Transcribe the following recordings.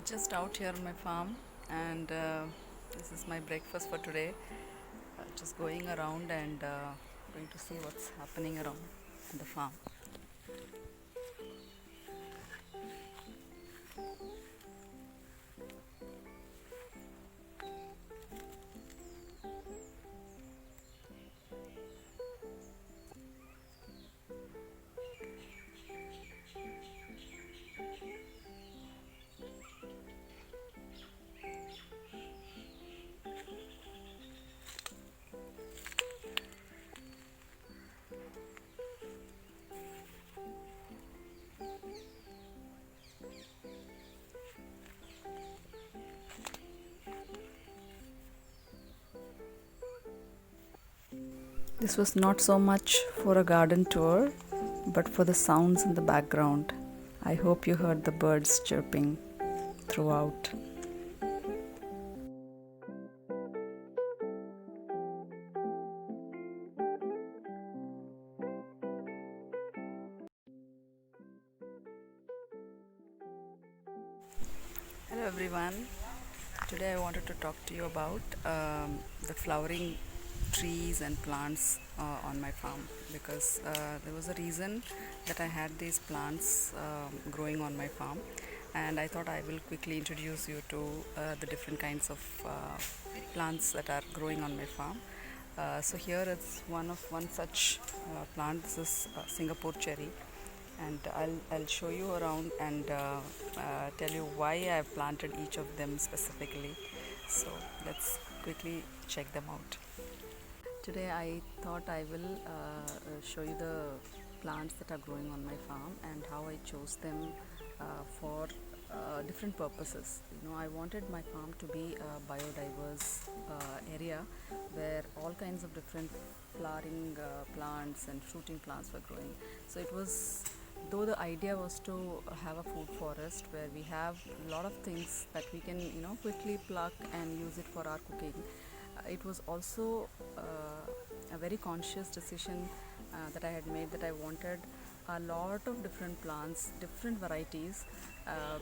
Just out here on my farm, and this is my breakfast for today. Just going around and going to see what's happening around the farm. This was not so much for a garden tour, but for the sounds in the background. I hope you heard the birds chirping throughout. Hello everyone. Today I wanted to talk to you about the flowering trees and plants on my farm, because there was a reason that I had these plants growing on my farm, and I thought I will quickly introduce you to the different kinds of plants that are growing on my farm. So here is one such plant. This is Singapore cherry, and I'll show you around and tell you why I've planted each of them specifically. So let's quickly check them out. Today I thought I will show you the plants that are growing on my farm and how I chose them for different purposes. I wanted my farm to be a biodiverse area where all kinds of different flowering plants and fruiting plants were growing. So it was, though the idea was to have a food forest where we have a lot of things that we can quickly pluck and use it for our cooking, it was also a very conscious decision that I had made, that I wanted a lot of different plants, different varieties,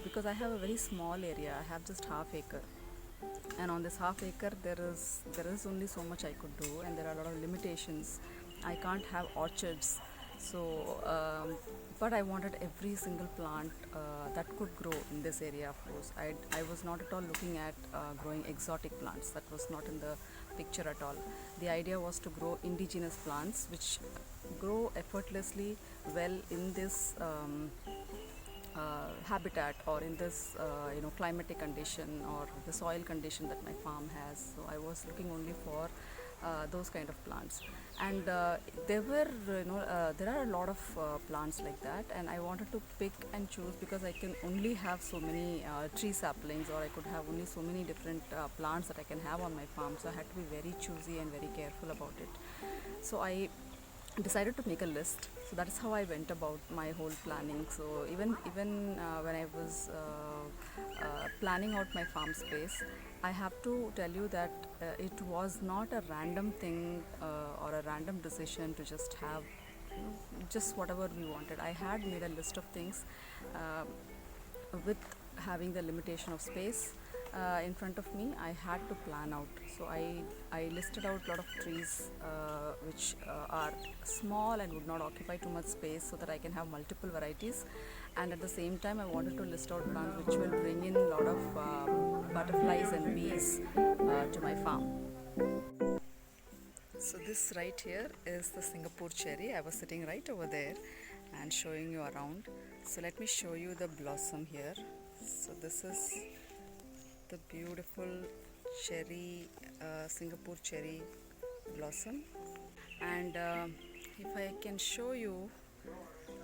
because I have a very small area. I have just half acre, and on this half acre there is only so much I could do, and there are a lot of limitations. I can't have orchards, so but I wanted every single plant that could grow in this area. Of course, I was not at all looking at growing exotic plants. That was not in the picture at all. The idea was to grow indigenous plants which grow effortlessly well in this habitat, or in this climatic condition, or the soil condition that my farm has. So I was looking only for those kind of plants, and there are a lot of plants like that, and I wanted to pick and choose, because I can only have so many tree saplings, or I could have only so many different plants that I can have on my farm. So I had to be very choosy and very careful about it. So I decided to make a list. So that is how I went about my whole planning. So even when I was planning out my farm space, I have to tell you that it was not a random thing or a random decision to just have just whatever we wanted. I had made a list of things uh, with having the limitation of space in front of me. I had to plan out. So I listed out a lot of trees which are small and would not occupy too much space, so that I can have multiple varieties. And at the same time, I wanted to list out plants which will bring in a lot of butterflies and bees to my farm. So this right here is the Singapore cherry. I was sitting right over there and showing you around. So let me show you the blossom here. So this is the beautiful cherry, Singapore cherry blossom. And if I can show you,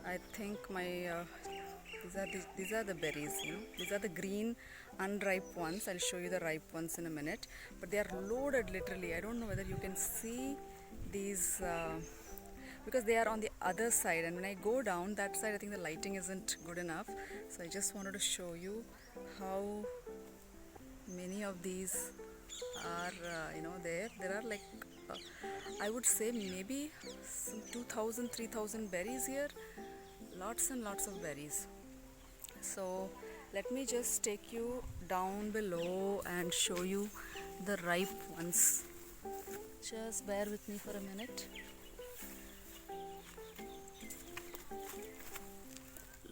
I think my these are the berries. These are the green unripe ones. I'll show you the ripe ones in a minute. But they are loaded literally. I don't know whether you can see these. Because they are on the other side, and when I go down that side, I think the lighting isn't good enough. So I just wanted to show you how many of these are there are like I would say maybe some 2000 3000 berries here, lots and lots of berries. So Let me just take you down below and show you the ripe ones. Just bear with me for a minute.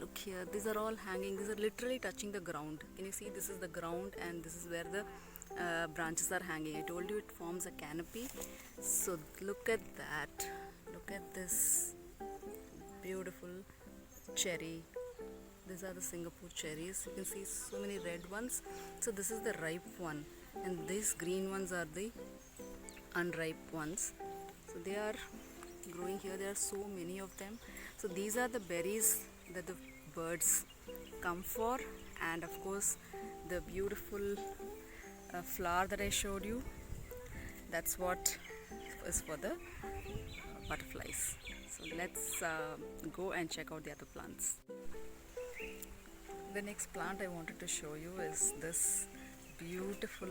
Look here, these are all hanging. These are literally touching the ground. Can you see? This is the ground and this is where the branches are hanging. I told you it forms a canopy. So look at that. Look at this beautiful cherry. These are the Singapore cherries. You can see so many red ones. So this is the ripe one, and these green ones are the unripe ones. So they are growing here. There are so many of them. So these are the berries that the birds come for, and of course the beautiful flower that I showed you, that's what is for the butterflies. So let's go and check out the other plants. The next plant I wanted to show you is this beautiful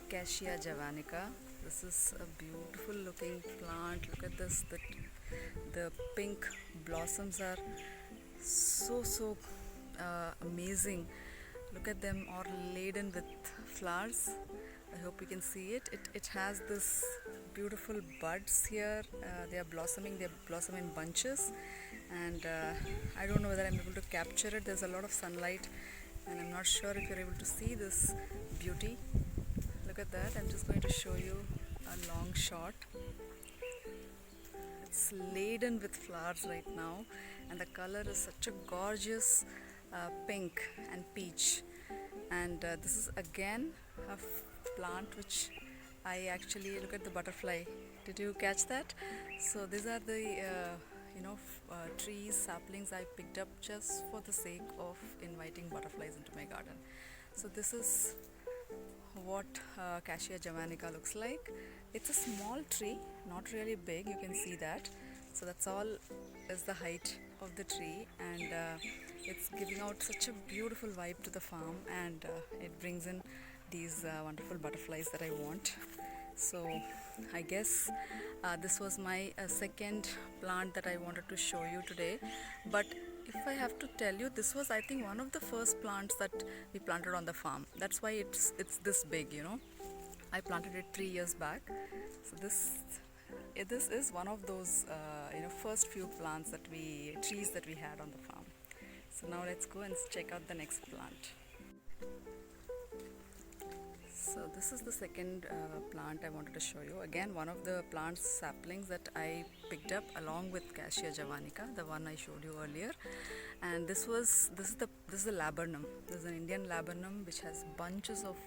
Cassia Germanica. This is a beautiful looking plant. Look at this. The pink blossoms are so amazing. Look at them, all laden with flowers. I hope you can see it. It has this beautiful buds here. They are blossoming. They blossom in bunches, and I don't know whether I'm able to capture it. There's a lot of sunlight, and I'm not sure if you're able to see this beauty. Look at that. I'm just going to show you a long shot. It's laden with flowers right now, and the color is such a gorgeous pink and peach. And this is again a plant which I actually, look at the butterfly. Did you catch that? So these are the trees, saplings I picked up just for the sake of inviting butterflies into my garden. So this is what Cassia Germanica looks like. It's a small tree, not really big, you can see that. So that's all is the height of the tree, and it's giving out such a beautiful vibe to the farm, and it brings in these wonderful butterflies that I want. So I guess this was my second plant that I wanted to show you today. But if I have to tell you, this was, I think, one of the first plants that we planted on the farm. That's why it's this big, you know. I planted it 3 years back. So this is one of those first few trees that we had on the farm. So now let's go and check out the next plant. So this is the second plant I wanted to show you. Again, one of the plants saplings that I picked up along with Cassia Germanica, the one I showed you earlier. And this is the Labanum. This is an Indian Labanum which has bunches of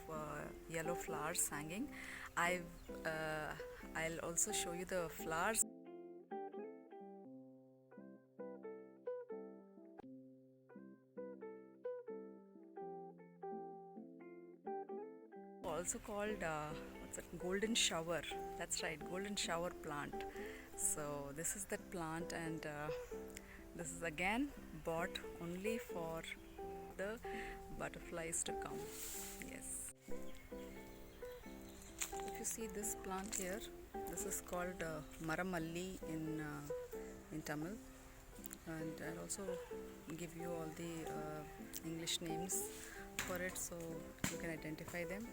yellow flowers hanging. I'll also show you the flowers. Also called golden shower. That's right, golden shower plant. So this is that plant, and this is again bought only for the butterflies to come. Yes. If you see this plant here, this is called Maramali in Tamil, and I'll also give you all the English names for it so you can identify them.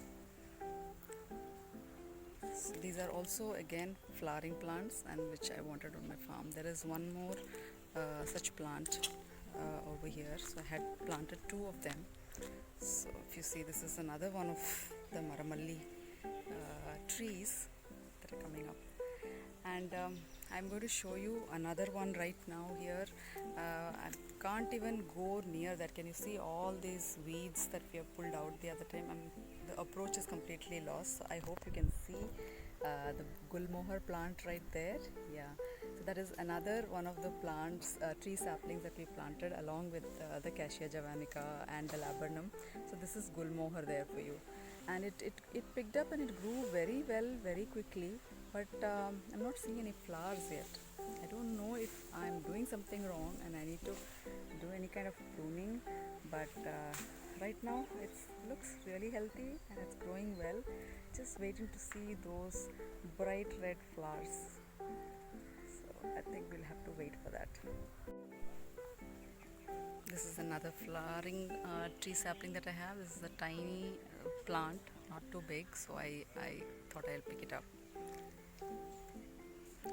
So these are also again flowering plants, and which I wanted on my farm. There is one more such plant over here, so I had planted 2 of them. So if you see, this is another one of the Maramali trees that are coming up, and I'm going to show you another one right now here. I can't even go near that. Can you see all these weeds that we have pulled out the other time? The approach is completely lost, so I hope you can see the gulmohar plant right there. Yeah, so that is another one of the plants, tree saplings that we planted along with the Cassia Germanica and the Labanum. So this is gulmohar there for you, and it picked up and it grew very well, very quickly, but I'm not seeing any flowers yet. I don't know if I'm doing something wrong and I need to do any kind of pruning, but right now it looks really healthy and it's growing well. Just waiting to see those bright red flowers. So I think we'll have to wait for that. This is another flowering tree sapling that I have. This is a tiny plant, not too big, so I thought I'll pick it up.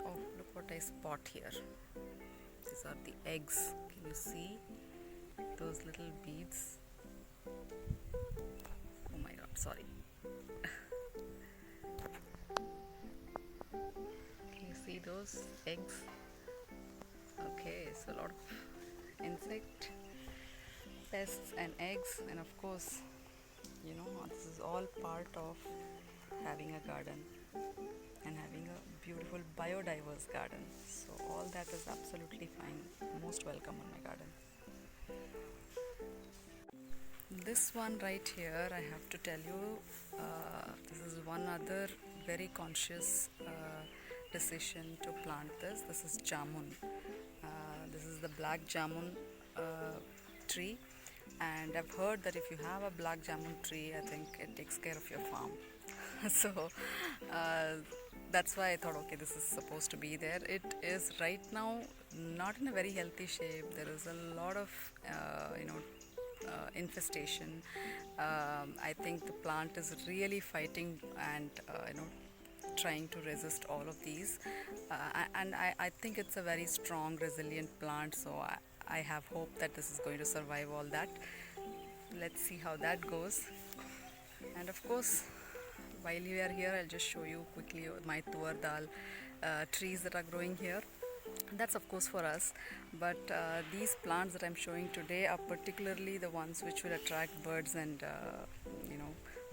Oh, look what I spot here. These are the eggs. Can you see those little beads? Oh my god, sorry. Can you see those eggs? Okay, so a lot of insect pests and eggs, and of course, this is all part of having a garden and having a beautiful biodiverse garden. So all that is absolutely fine. Most welcome on my garden. This one right here, I have to tell you, this is one other very conscious decision to plant this. This is jamun. This is the black jamun tree, and I've heard that if you have a black jamun tree, I think it takes care of your farm. So that's why I thought, okay, this is supposed to be there. It is right now not in a very healthy shape. There is a lot of infestation. I think the plant is really fighting and trying to resist all of these, and I think it's a very strong resilient plant, so I have hope that this is going to survive all that. Let's see how that goes. And of course, while you are here, I'll just show you quickly my tuar dal trees that are growing here. That's of course for us, but these plants that I'm showing today are particularly the ones which will attract birds and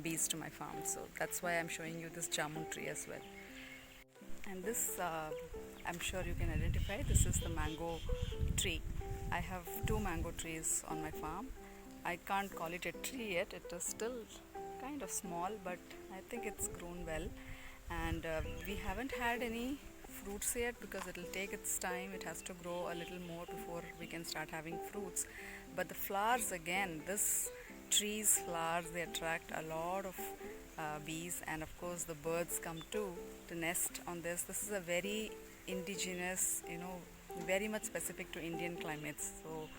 bees to my farm. So that's why I'm showing you this jamun tree as well. And this, I'm sure you can identify, this is the mango tree. I have two mango trees on my farm. I can't call it a tree yet, it is still kind of small, but I think it's grown well. And we haven't had any fruits yet because it will take its time. It has to grow a little more before we can start having fruits. But the flowers, again, this tree's flowers, they attract a lot of bees, and of course the birds come too to nest on this. This is a very indigenous, very much specific to Indian climates. So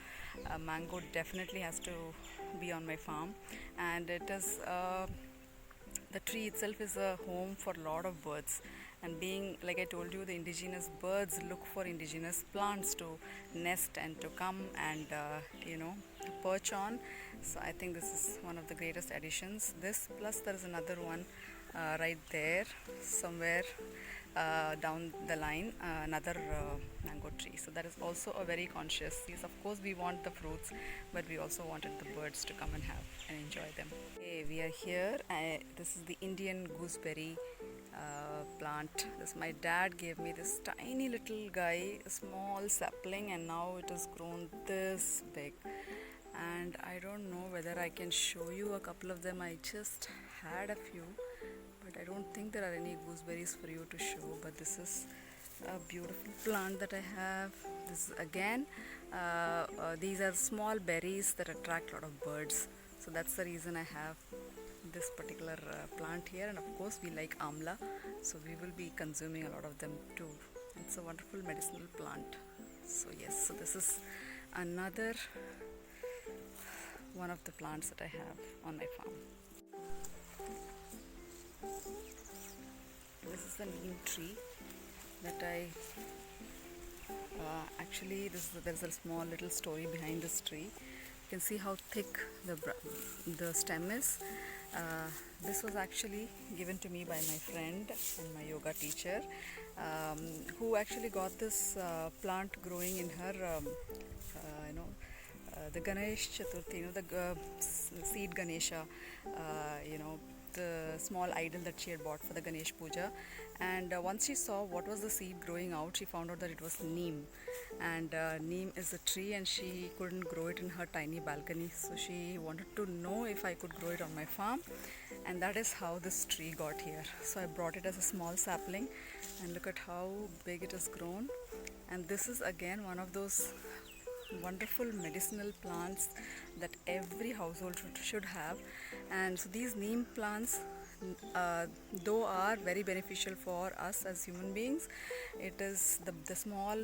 mango definitely has to be on my farm, and it is the tree itself is a home for a lot of birds. And being, like I told you, the indigenous birds look for indigenous plants to nest and to come and perch on. So I think this is one of the greatest additions. This, plus there is another one right there somewhere down the line, another mango tree. So that is also a very conscious. Yes, of course we want the fruits, but we also wanted the birds to come and have and enjoy them. Okay, we are here. This is the Indian gooseberry plant. My dad gave me this tiny little guy, a small sapling, and now it has grown this big. And I don't know whether I can show you a couple of them. I just had a few, but I don't think there are any gooseberries for you to show. But this is a beautiful plant that I have. This is again, these are small berries that attract a lot of birds. So that's the reason I have this particular plant here. And of course we like amla, so we will be consuming a lot of them too. It's a wonderful medicinal plant. So yes, so this is another one of the plants that I have on my farm. This is the neem tree that I actually there's a small little story behind this tree. You can see how thick the stem is. This was actually given to me by my friend and my yoga teacher, who actually got this plant growing in her the Ganesh Chaturthi, the seed Ganesha, the small idol that she had bought for the Ganesh Puja. And once she saw what was the seed growing out, she found out that it was Neem. And Neem is a tree, and she couldn't grow it in her tiny balcony. So she wanted to know if I could grow it on my farm. And that is how this tree got here. So I brought it as a small sapling, and look at how big it has grown. And this is again one of those wonderful medicinal plants that every household should have. And so these neem plants, though are very beneficial for us as human beings, it is the small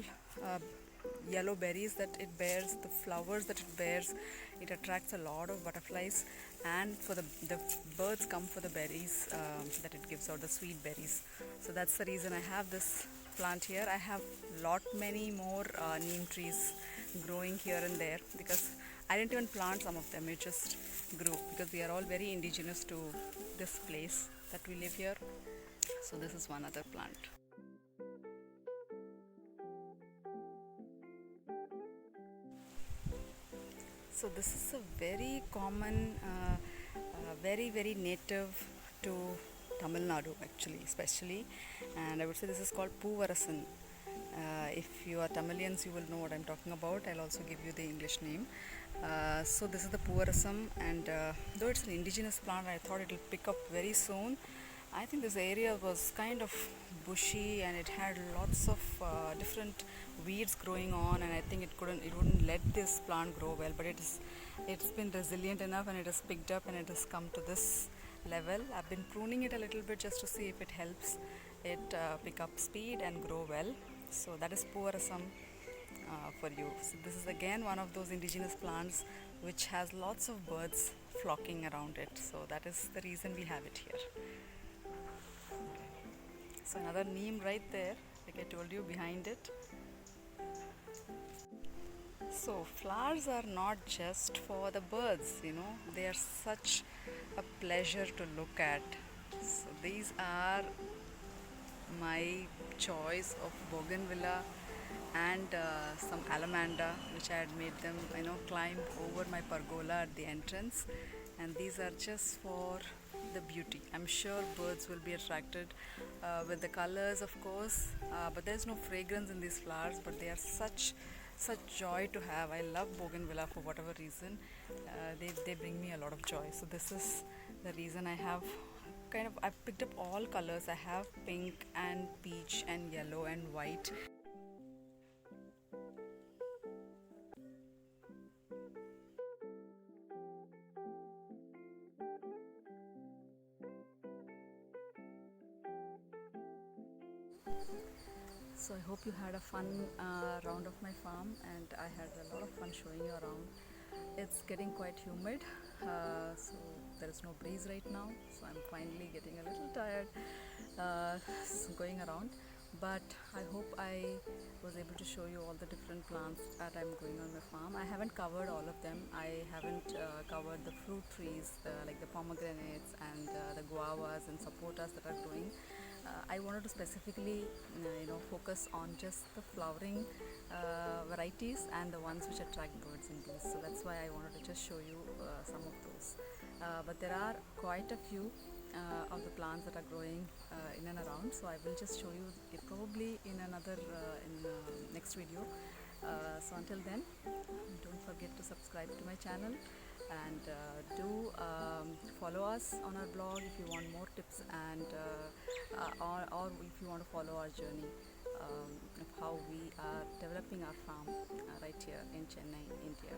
yellow berries that it bears, the flowers that it bears, it attracts a lot of butterflies, and for the birds come for the berries that it gives out, the sweet berries. So that's the reason I have this plant here. I have lot many more neem trees growing here and there because I didn't even plant some of them, it just grew because we are all very indigenous to this place that we live here. So this is one other plant. So this is a very common, very native to Tamil Nadu actually, especially, and I would say this is called Puvarasana. If you are Tamilians, you will know what I'm talking about. I'll also give you the English name. So this is the Puvarasam, and though it's an indigenous plant, I thought it will pick up very soon. I think this area was kind of bushy and it had lots of different weeds growing on, and I think it wouldn't let this plant grow well. But it's been resilient enough, and it has picked up, and it has come to this level. I've been pruning it a little bit just to see if it helps it pick up speed and grow well. So that is Puvarasam for you. So this is again one of those indigenous plants which has lots of birds flocking around it. So that is the reason we have it here. So another neem right there, like I told you, behind it. So flowers are not just for the birds, they are such a pleasure to look at. So these are my choice of Bougainvillea and some alamanda, which I had made them climb over my pergola at the entrance, and these are just for the beauty. I'm sure birds will be attracted with the colors, of course, but there's no fragrance in these flowers, but they are such joy to have. I love Bougainvillea for whatever reason. They bring me a lot of joy. So this is the reason I've picked up all colors. I have pink and peach and yellow and white. So I hope you had a fun round of my farm, and I had a lot of fun showing you around. It's getting quite humid, so there is no breeze right now, so I'm finally getting a little tired going around. But I hope I was able to show you all the different plants that I'm growing on my farm. I haven't covered all of them. I haven't covered the fruit trees like the pomegranates and the guavas and sapotas that are growing. I wanted to specifically focus on just the flowering varieties and the ones which attract birds and bees. So that's why I wanted to just show you some of those. But there are quite a few of the plants that are growing in and around, so I will just show you it probably in another next video. So until then, don't forget to subscribe to my channel, and do follow us on our blog if you want more tips, and or if you want to follow our journey of how we are developing our farm right here in Chennai, India.